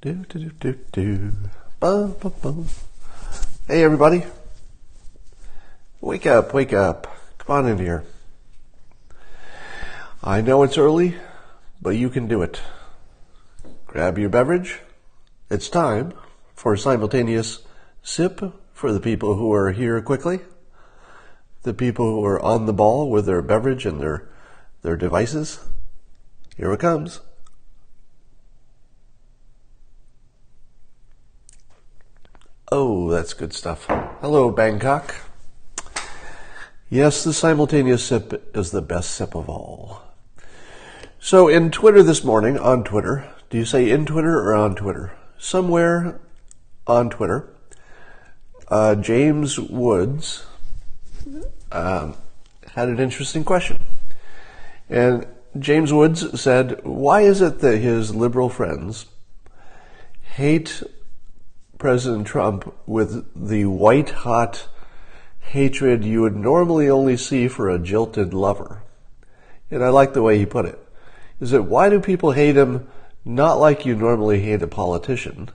Do, do, do, do, do. Bum, bum, bum. Hey, everybody. Wake up, wake up. Come on in here. I know it's early, but you can do it. Grab your beverage. It's time for a simultaneous sip for the people who are here quickly, the people who are on the ball with their beverage and their devices. Here it comes. Oh, that's good stuff. Hello, Bangkok. Yes, the simultaneous sip is the best sip of all. So in Twitter this morning, on Twitter, do you say in Twitter or on Twitter? Somewhere on Twitter, James Woods had an interesting question. And James Woods said, why is it that his liberal friends hate President Trump with the white-hot hatred you would normally only see for a jilted lover? And I like the way he put it. Is that why do people hate him not like you normally hate a politician,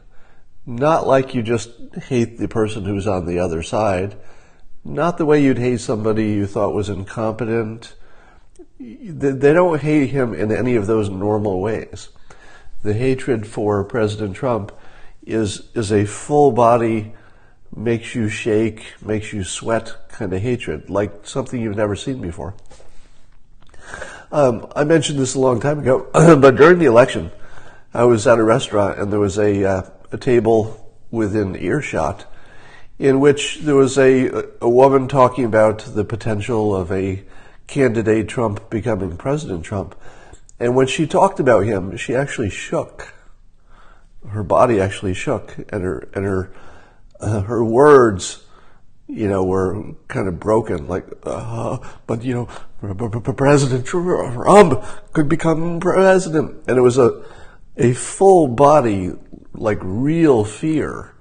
not like you just hate the person who's on the other side, not the way you'd hate somebody you thought was incompetent. They don't hate him in any of those normal ways. The hatred for President Trump is a full body, makes you shake, makes you sweat kind of hatred, like something you've never seen before. I mentioned this a long time ago, but during the election, I was at a restaurant and there was a table within earshot in which there was a woman talking about the potential of a candidate Trump becoming President Trump. And when she talked about him, she actually shook. Her body actually shook, and her words, were kind of broken. Like, but President Trump could become president, and it was a full body, like real fear,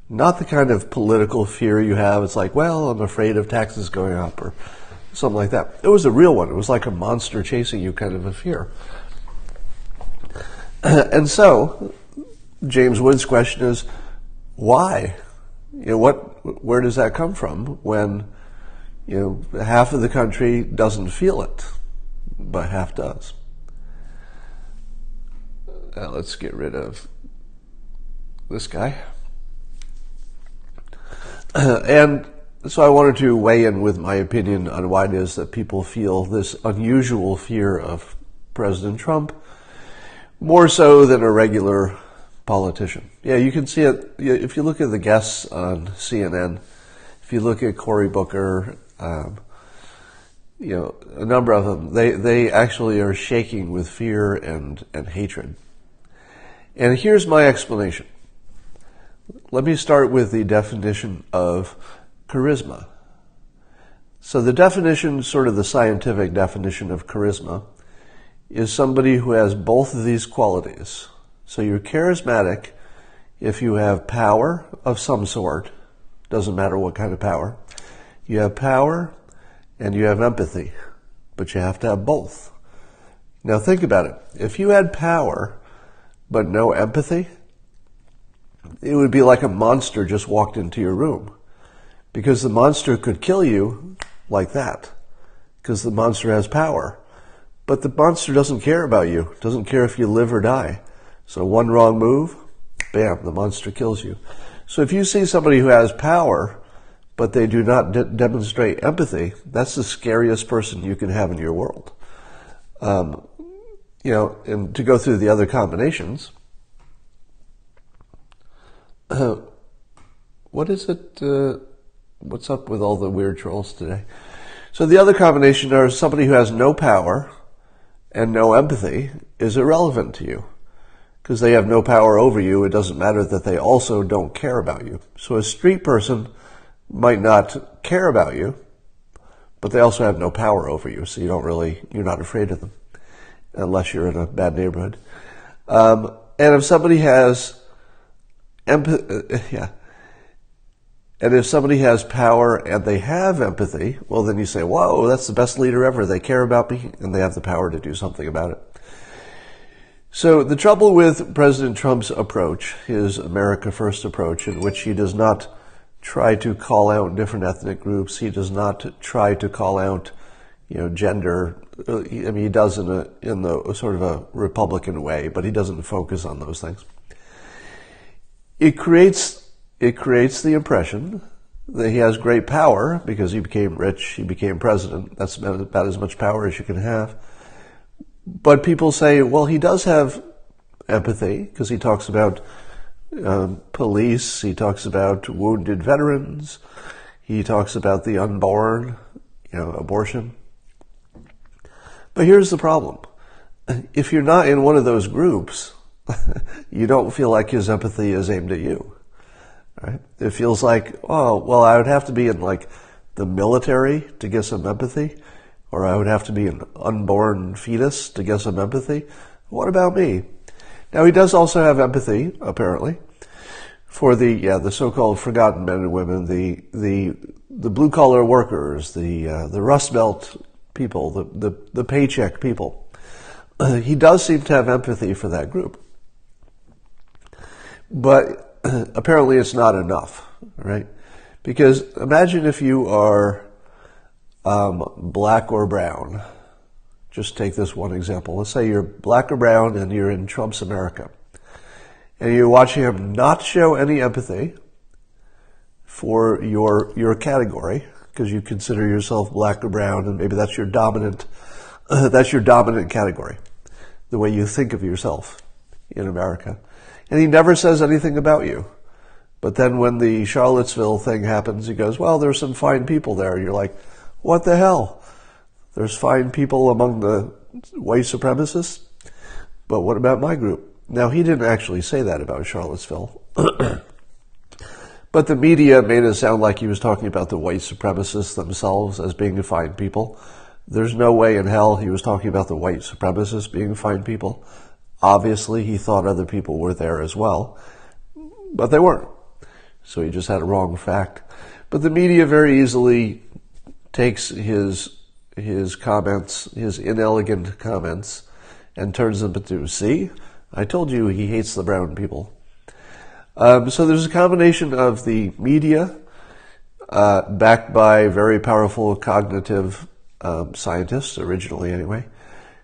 not the kind of political fear you have. It's like, well, I'm afraid of taxes going up or something like that. It was a real one. It was like a monster chasing you, kind of a fear. And so James Wood's question is, why? Where does that come from when, half of the country doesn't feel it, but half does? Let's get rid of this guy. And so I wanted to weigh in with my opinion on why it is that people feel this unusual fear of President Trump, more so than a regular politician. Yeah, you can see it if you look at the guests on CNN. If you look at Cory Booker, a number of them, they actually are shaking with fear and hatred. And here's my explanation. Let me start with the definition of charisma. So the definition, sort of the scientific definition of charisma, is somebody who has both of these qualities. So you're charismatic if you have power of some sort, doesn't matter what kind of power. You have power and you have empathy, but you have to have both. Now think about it. If you had power but no empathy, it would be like a monster just walked into your room, because the monster could kill you like that, because the monster has power. But the monster doesn't care about you, doesn't care if you live or die. So one wrong move, bam, the monster kills you. So if you see somebody who has power, but they do not demonstrate empathy, that's the scariest person you can have in your world. And to go through the other combinations, what is it? What's up with all the weird trolls today? So the other combination are somebody who has no power and no empathy is irrelevant to you. Because they have no power over you, it doesn't matter that they also don't care about you. So a street person might not care about you, but they also have no power over you, so you're not afraid of them, unless you're in a bad neighborhood. And if somebody has and if somebody has power and they have empathy, well, then you say, whoa, that's the best leader ever. They care about me and they have the power to do something about it. So the trouble with President Trump's approach, his America First approach, in which he does not try to call out different ethnic groups, he does not try to call out, gender. I mean, he does in the sort of a Republican way, but he doesn't focus on those things. It creates the impression that he has great power because he became rich, he became president. That's about as much power as you can have. But people say, well, he does have empathy because he talks about police, he talks about wounded veterans, he talks about the unborn, abortion. But here's the problem. If you're not in one of those groups, you don't feel like his empathy is aimed at you. Right? It feels like, oh, well, I would have to be in like the military to get some empathy, or I would have to be an unborn fetus to get some empathy. What about me? Now, he does also have empathy, apparently, for the so-called forgotten men and women, the blue-collar workers, the Rust Belt people, the paycheck people. He does seem to have empathy for that group. But apparently it's not enough, right? Because imagine if you are black or brown. Just take this one example. Let's say you're black or brown and you're in Trump's America. And you're watching him not show any empathy for your category, because you consider yourself black or brown, and maybe that's your dominant category, the way you think of yourself in America. And he never says anything about you. But then when the Charlottesville thing happens, he goes, well, there's some fine people there. You're like, what the hell? There's fine people among the white supremacists? But what about my group? Now, he didn't actually say that about Charlottesville. But the media made it sound like he was talking about the white supremacists themselves as being fine people. There's no way in hell he was talking about the white supremacists being fine people. Obviously, he thought other people were there as well, but they weren't. So he just had a wrong fact. But the media very easily takes his comments, his inelegant comments, and turns them into, see, I told you he hates the brown people. So there's a combination of the media, backed by very powerful cognitive scientists, originally anyway,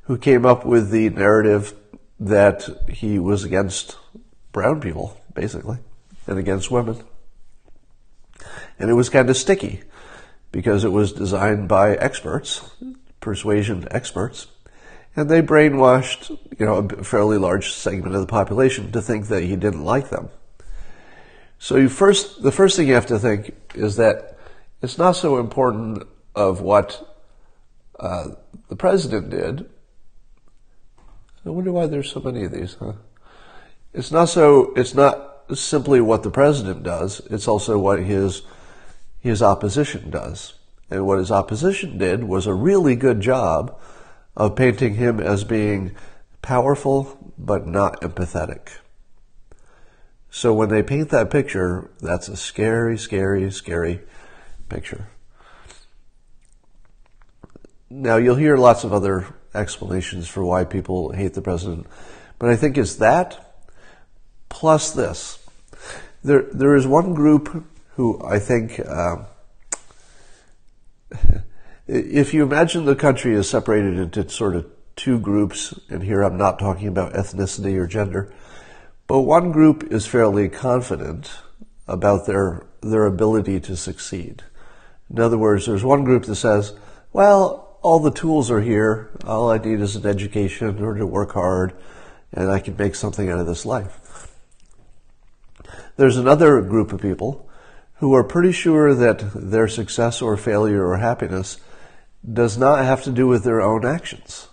who came up with the narrative that he was against brown people, basically, and against women. And it was kind of sticky because it was designed by experts, persuasion experts, and they brainwashed, a fairly large segment of the population to think that he didn't like them. So the first thing you have to think is that it's not so important of what the president did. I wonder why there's so many of these, huh? It's not simply what the president does, it's also what his opposition does. And what his opposition did was a really good job of painting him as being powerful but not empathetic. So when they paint that picture, that's a scary, scary, scary picture. Now, you'll hear lots of other explanations for why people hate the president, but I think it's that plus this. There is one group who I think, if you imagine the country is separated into sort of two groups, and here I'm not talking about ethnicity or gender, but one group is fairly confident about their ability to succeed. In other words, there's one group that says, well, all the tools are here. All I need is an education in order to work hard, and I can make something out of this life. There's another group of people who are pretty sure that their success or failure or happiness does not have to do with their own actions,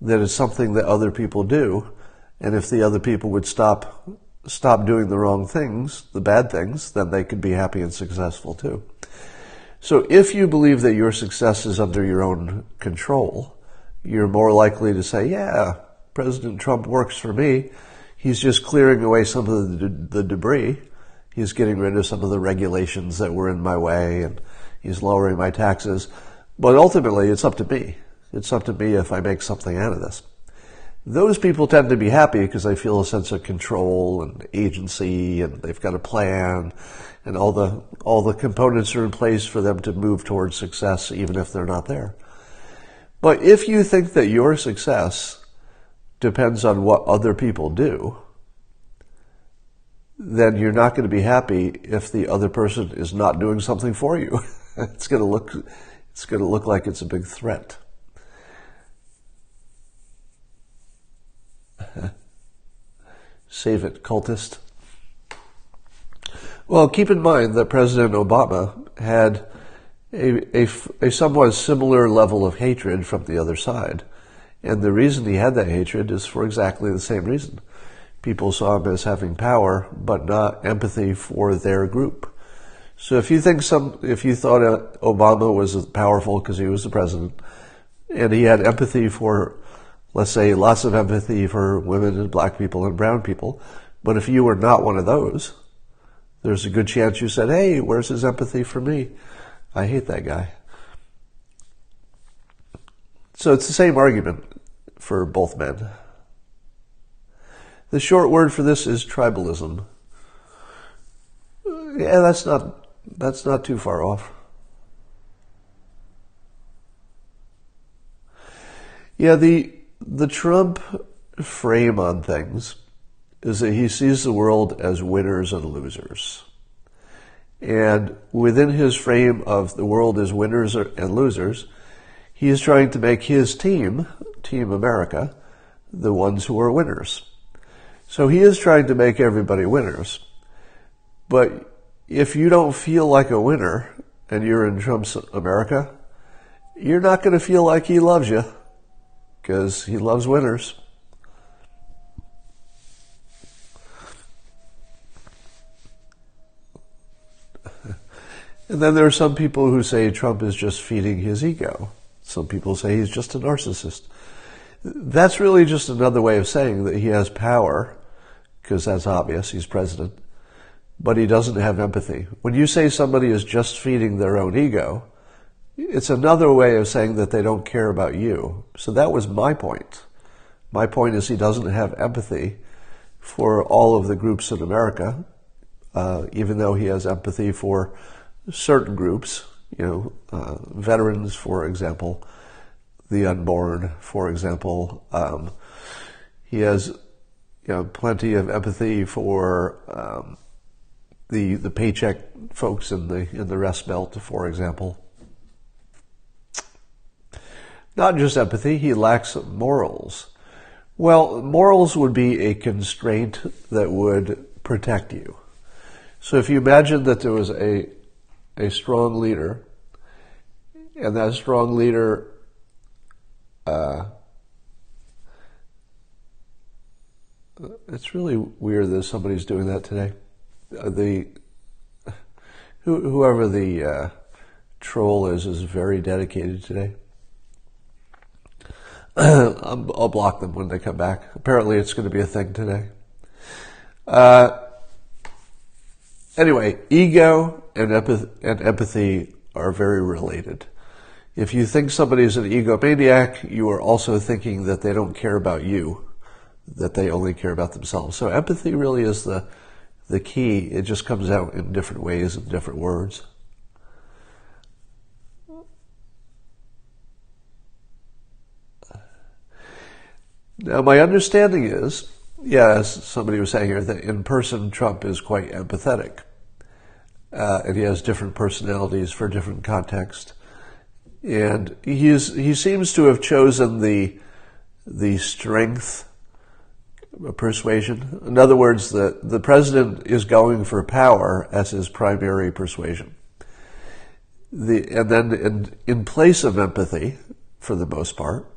that it's something that other people do. And if the other people would stop doing the wrong things, the bad things, then they could be happy and successful too. So if you believe that your success is under your own control, you're more likely to say, yeah, President Trump works for me. He's just clearing away some of the debris. He's getting rid of some of the regulations that were in my way, and he's lowering my taxes. But ultimately, it's up to me. It's up to me if I make something out of this. those people tend to be happy because they feel a sense of control and agency, and they've got a plan, and all the components are in place for them to move towards success, even if they're not there. But if you think that your success depends on what other people do, then you're not going to be happy if the other person is not doing something for you. It's going to look like it's a big threat. Save it, cultist. Well, keep in mind that President Obama had a somewhat similar level of hatred from the other side. And the reason he had that hatred is for exactly the same reason. People saw him as having power, but not empathy for their group. So if you thought Obama was powerful because he was the president, and he had empathy for, let's say, lots of empathy for women and black people and brown people, but if you were not one of those, there's a good chance you said, hey, where's his empathy for me? I hate that guy. So it's the same argument for both men. The short word for this is tribalism. Yeah, that's not too far off. Yeah, the Trump frame on things is that he sees the world as winners and losers. And within his frame of the world as winners and losers, he is trying to make his team, Team America, the ones who are winners. So he is trying to make everybody winners. But if you don't feel like a winner and you're in Trump's America, you're not going to feel like he loves you, because he loves winners. And then there are some people who say Trump is just feeding his ego. Some people say he's just a narcissist. That's really just another way of saying that he has power, because that's obvious, he's president, but he doesn't have empathy. When you say somebody is just feeding their own ego, it's another way of saying that they don't care about you. So that was my point. My point is he doesn't have empathy for all of the groups in America, even though he has empathy for certain groups, veterans, for example, the unborn, for example. He has plenty of empathy for the paycheck folks in the Rust Belt, for example. Not just empathy, he lacks morals. Well, morals would be a constraint that would protect you. So if you imagine that there was a strong leader, and that strong leader it's really weird that somebody's doing that today. Whoever the troll is very dedicated today. I'll block them when they come back. Apparently it's going to be a thing today. Anyway, ego and empathy are very related. If you think somebody is an egomaniac, you are also thinking that they don't care about you, that they only care about themselves. So empathy really is the key. It just comes out in different ways and different words. Now, my understanding is, as somebody was saying here, that in person Trump is quite empathetic. And he has different personalities for different contexts. And he seems to have chosen the strength of persuasion. In other words, the president is going for power as his primary persuasion. And then in place of empathy, for the most part,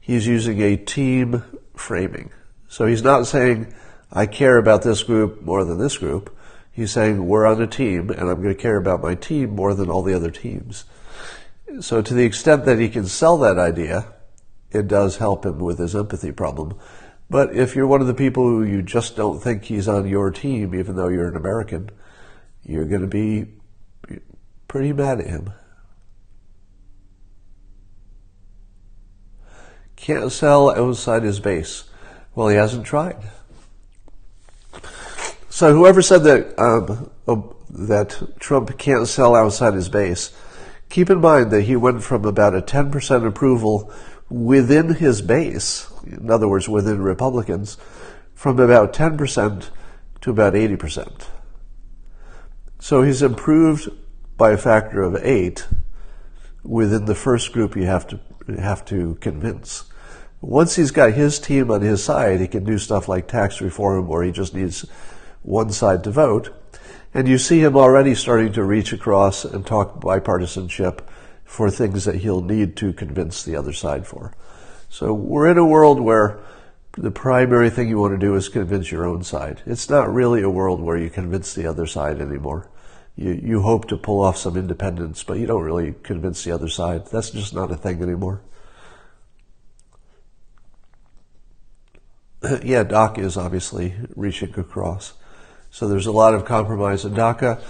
he's using a team framing. So he's not saying, I care about this group more than this group. He's saying, we're on a team, and I'm going to care about my team more than all the other teams. So to the extent that he can sell that idea, it does help him with his empathy problem. But if you're one of the people who you just don't think he's on your team, even though you're an American, you're going to be pretty mad at him. can't sell outside his base. Well, he hasn't tried. So whoever said that Trump can't sell outside his base, keep in mind that he went from about a 10% approval within his base, in other words, within Republicans, from about 10% to about 80%. So he's improved by a factor of 8 within the first group you have to convince. Once he's got his team on his side, he can do stuff like tax reform, or he just needs one side to vote. And you see him already starting to reach across and talk bipartisanship for things that he'll need to convince the other side for. So we're in a world where the primary thing you want to do is convince your own side. It's not really a world where you convince the other side anymore. You hope to pull off some independence, but you don't really convince the other side. That's just not a thing anymore. Yeah, DACA is obviously reaching across. So there's a lot of compromise in DACA.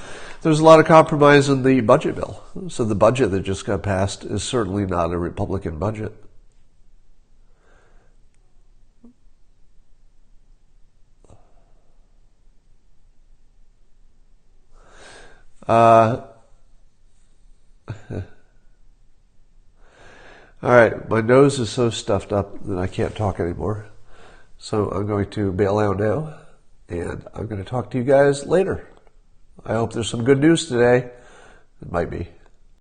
There's a lot of compromise in the budget bill. So the budget that just got passed is certainly not a Republican budget. All right, my nose is so stuffed up that I can't talk anymore. So I'm going to bail out now, and I'm going to talk to you guys later. I hope there's some good news today. It might be.